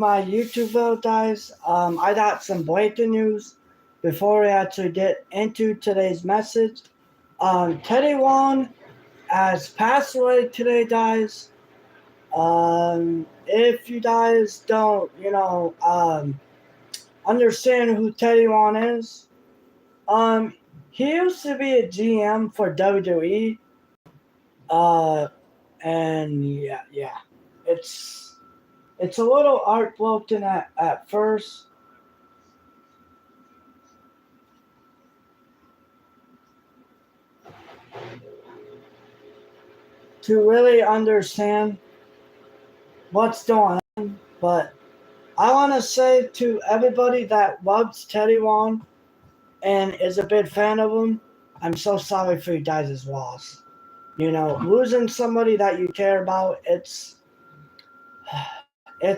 my YouTube video, guys. I got some breaking news before we actually get into today's message. Teddy One has passed away today, guys. If you guys don't, understand who Teddy One is, he used to be a GM for WWE. Uh, and yeah, it's it's a little heartbroken at first. To really understand what's going on. But I want to say to everybody that loves Teddy Long and is a big fan of him, I'm so sorry for you guys' loss. Losing somebody that you care about, it's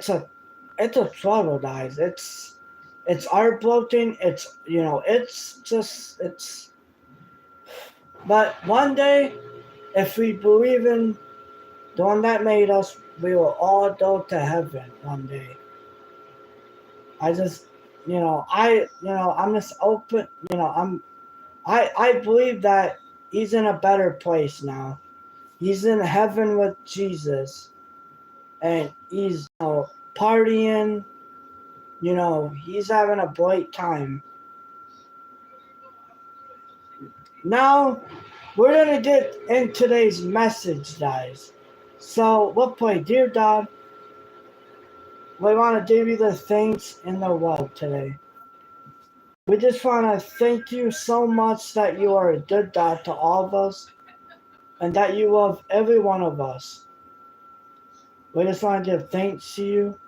a it's a struggle, guys. It's heartbroken. It's. But one day, if we believe in the one that made us, we will all go to heaven one day. I just, I'm just open. I believe that he's in a better place now. He's in heaven with Jesus, and he's partying. He's having a great time. Now, we're gonna get in today's message, guys. So we'll play, dear God. We want to give you the thanks in the world today. We just want to thank you so much that you are a good God to all of us and that you love every one of us. We just want to give thanks to you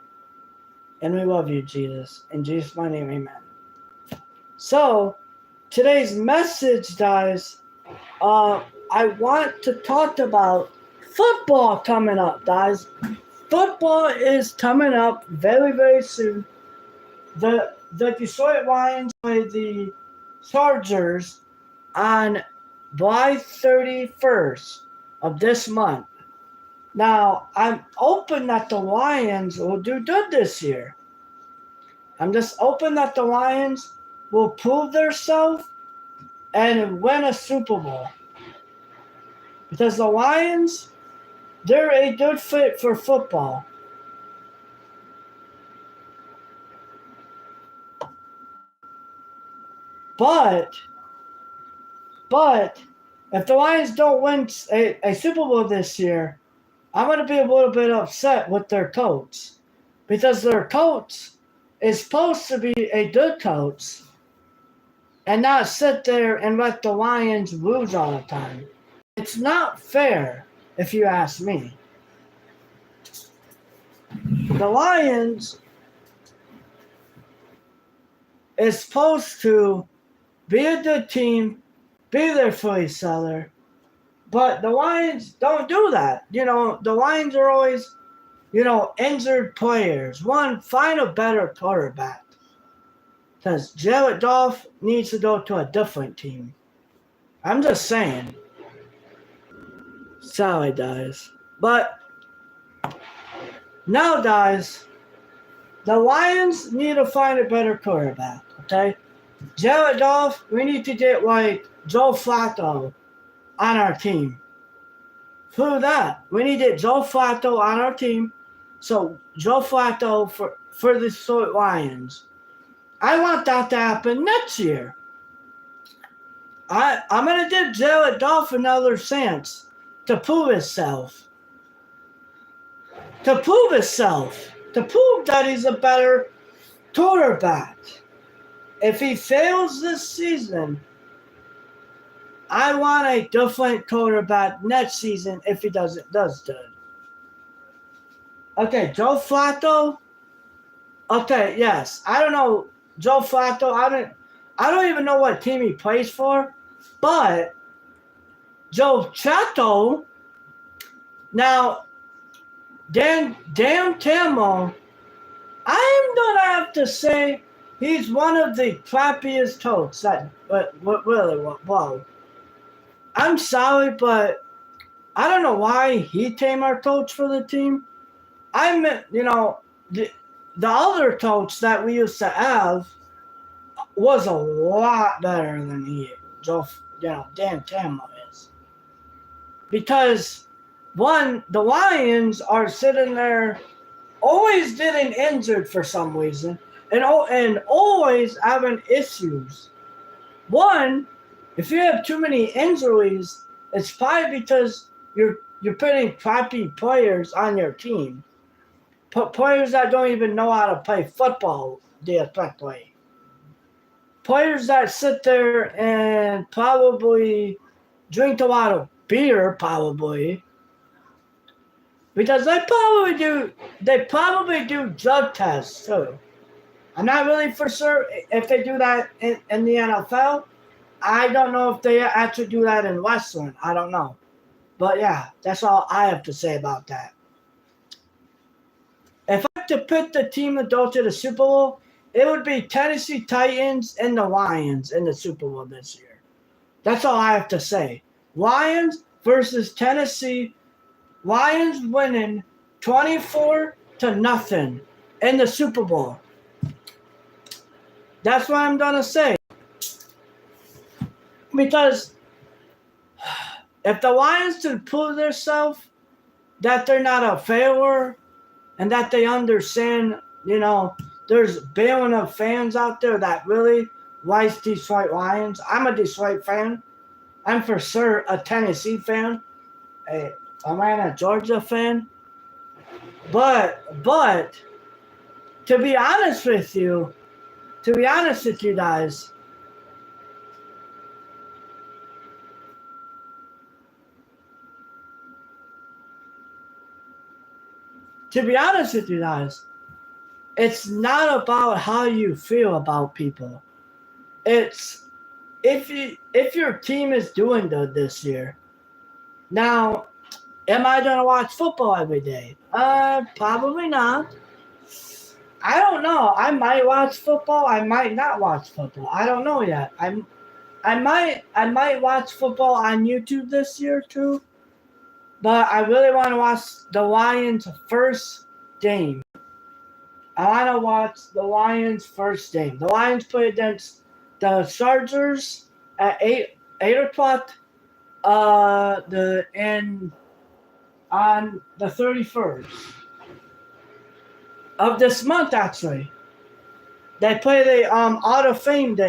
and we love you, Jesus. In Jesus' my name, amen. So, today's message, guys, I want to talk about football coming up, guys. Football is coming up very, very soon. The Detroit Lions play the Chargers on July 31st of this month. Now, I'm hoping that the Lions will do good this year. I'm just hoping that the Lions will prove themselves and win a Super Bowl. Because the Lions, they're a good fit for football. But if the Lions don't win a Super Bowl this year, I'm going to be a little bit upset with their coach. Because their coach is supposed to be a good coach and not sit there and let the Lions lose all the time. It's not fair, if you ask me. The Lions is supposed to be a good team, be there for each other, but the Lions don't do that. The Lions are always, injured players. One, find a better quarterback. Because Jared Goff needs to go to a different team. I'm just saying. Sorry, guys. But now, guys, the Lions need to find a better quarterback, okay? Jared Goff, we need to get like Joe Flacco on our team. Through that, we need to get Joe Flacco on our team. So, Joe Flacco for the Detroit Lions. I want that to happen next year. I'm going to give Jared Goff another chance to prove himself. To prove that he's a better quarterback. If he fails this season, I want a different quarterback next season if he does good. Okay, Joe Flacco. Okay, yes. I don't know Joe Flacco. I don't even know what team he plays for, but Joe Chato. Now, Dan Campbell, I'm gonna have to say he's one of the crappiest coaches that really wow. I'm sorry, but I don't know why he came our coach for the team. the other coach that we used to have was a lot better than Dan Campbell is. Because one, the Lions are sitting there always getting injured for some reason and always having issues. One, if you have too many injuries, it's probably because you're putting crappy players on your team. Players that don't even know how to play football the correct way. Players that sit there and probably drink a lot of beer, probably. Because they probably do drug tests too. I'm not really for sure if they do that in the NFL. I don't know if they actually do that in wrestling. I don't know. But yeah, that's all I have to say about that. If I had to pick the team to go to the Super Bowl, it would be Tennessee Titans and the Lions in the Super Bowl this year. That's all I have to say. Lions versus Tennessee. Lions winning 24-0 in the Super Bowl. That's what I'm going to say. Because if the Lions can prove themselves that they're not a failure and that they understand, there's a billion of fans out there that really likes Detroit Lions. I'm a Detroit fan. I'm for sure a Tennessee fan. A Atlanta, Georgia fan. But to be honest with you guys, it's not about how you feel about people. It's if your team is doing good this year. Now, am I gonna watch football every day? Probably not. I don't know. I might watch football. I might not watch football. I don't know yet. I might watch football on YouTube this year too. But I really want to watch the Lions' first game. I want to watch the Lions' first game. The Lions play against the Chargers at 8 o'clock. On the 31st of this month. Actually, they play the Hall of Fame day.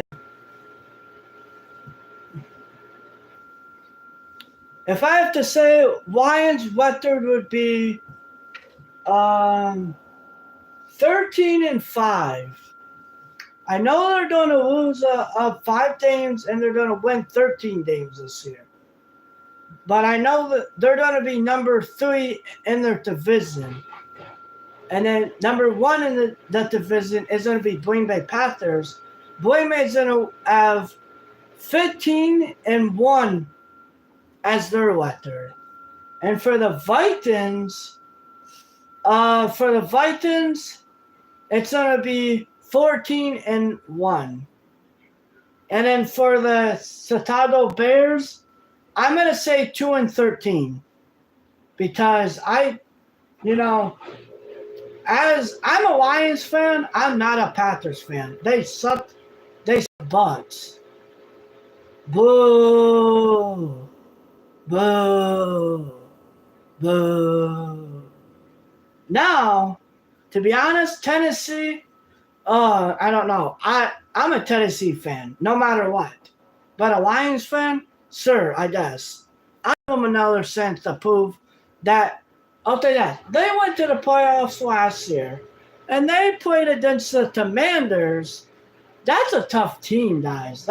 If I have to say, Lions' record would be 13-5. I know they're going to lose 5 games and they're going to win 13 games this year. But I know that they're going to be number 3 in their division. And then number 1 in the division is going to be Green Bay Panthers. Green Bay's going to have 15-1 as their record. And for the Vikings, it's going to be 14-1. And then for the Chicago Bears, I'm going to say 2-13. Because as I'm a Lions fan, I'm not a Panthers fan. They suck. They suck butts. Boo. Boo. Boo. Now, to be honest, Tennessee, I don't know. I'm a Tennessee fan, no matter what. But a Lions fan, sure, I guess. I give them another chance to prove that. I'll tell you that. They went to the playoffs last year, and they played against the Commanders. That's a tough team, guys.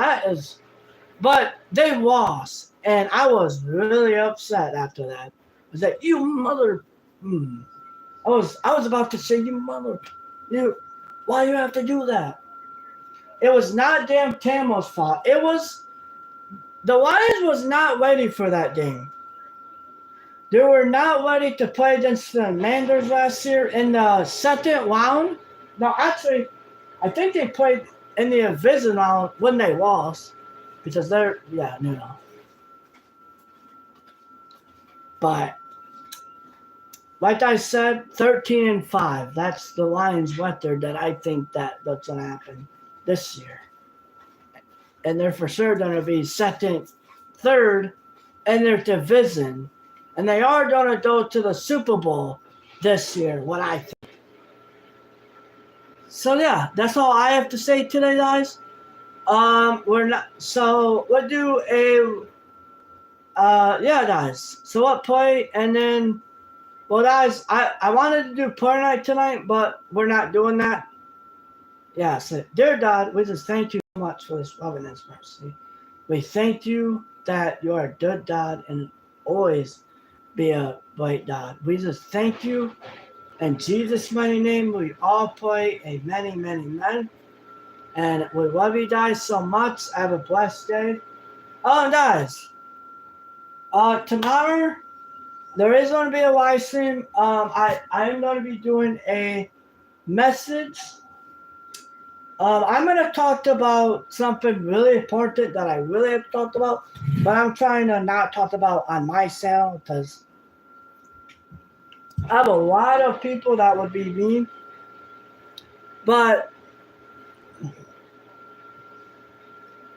But they lost, and I was really upset after that. I was like, you mother. I was about to say, why you have to do that? It was not Dan Campbell's fault. The Lions was not ready for that game. They were not ready to play against the Commanders last year in the second round. No, actually, I think they played in the division round when they lost. Because But like I said, 13-5. That's the Lions' record that I think that's going to happen this year. And they're for sure going to be second, third in their division. And they are going to go to the Super Bowl this year, what I think. So yeah, that's all I have to say today, guys. We're not. So we'll do a. Yeah, guys. So what play and then. Well, guys, I wanted to do prayer night tonight, but we're not doing that. Yeah, so dear God, we just thank you so much for this love and this mercy. We thank you that you are a good God and always be a great God. We just thank you. In Jesus' mighty name, we all pray amen, amen, amen. And we love you guys so much. Have a blessed day. Oh, guys, tomorrow there is going to be a live stream. I am going to be doing a message. I'm going to talk about something really important that I really have talked about, but I'm trying to not talk about on my channel because I have a lot of people that would be mean. But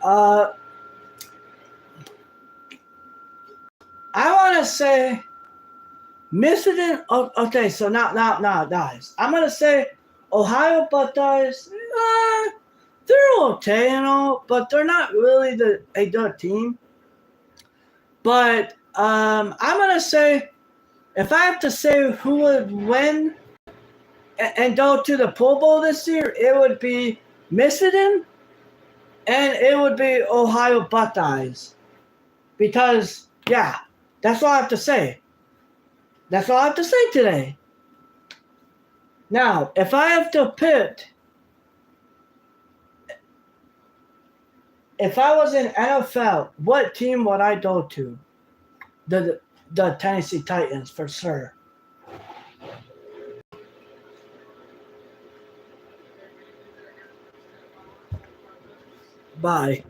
I want to say Michigan. Okay, so now, guys, I'm going to say Ohio Buckeyes. They're okay, but they're not really a good team. But I'm gonna say, if I have to say who would win and go to the Pro Bowl this year, it would be Michigan, and it would be Ohio Buckeyes, because yeah, that's all I have to say. That's all I have to say today. Now, if I have to pick. If I was in NFL, what team would I go to? The Tennessee Titans, for sure. Bye.